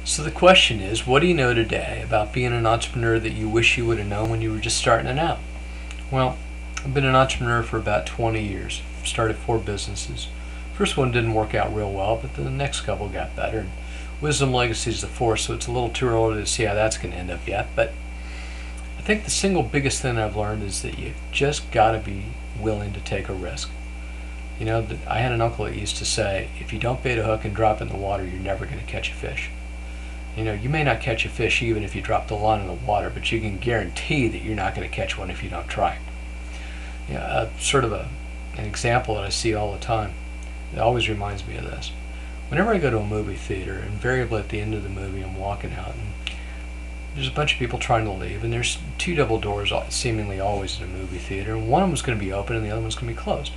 So the question is, what do you know today about being an entrepreneur that you wish you would have known when you were just starting it out? Well, I've been an entrepreneur for about 20 years. Started 4 businesses. First one didn't work out real well, but the next couple got better. And Wisdom Legacy is the fourth, so it's a little too early to see how that's going to end up yet. But I think the single biggest thing I've learned is that you just got to be willing to take a risk. I had an uncle that used to say, if you don't bait a hook and drop it in the water, you're never going to catch a fish. You may not catch a fish even if you drop the line in the water, but you can guarantee that you're not going to catch one if you don't try. An example that I see all the time, it always reminds me of this. Whenever I go to a movie theater, invariably at the end of the movie I'm walking out and there's a bunch of people trying to leave, and there's 2 double doors seemingly always in a movie theater, and one of them is going to be open and the other one's going to be closed.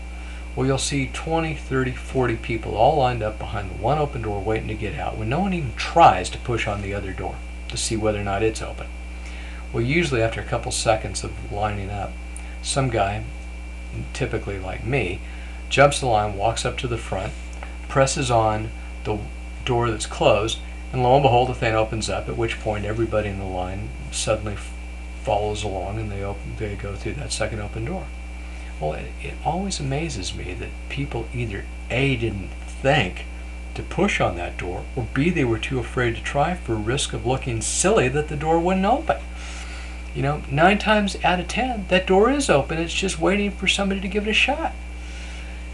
Well, you'll see 20, 30, 40 people all lined up behind the one open door waiting to get out when no one even tries to push on the other door to see whether or not it's open. Well, usually after a couple seconds of lining up, some guy, typically like me, jumps the line, walks up to the front, presses on the door that's closed, and lo and behold, the thing opens up, at which point everybody in the line suddenly follows along and they go through that second open door. Well, it always amazes me that people either A, didn't think to push on that door, or B, they were too afraid to try for risk of looking silly that the door wouldn't open. 9 times out of 10, that door is open. It's just waiting for somebody to give it a shot.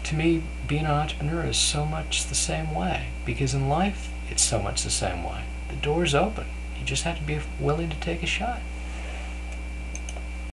To me, being an entrepreneur is so much the same way, because in life, it's so much the same way. The door is open. You just have to be willing to take a shot.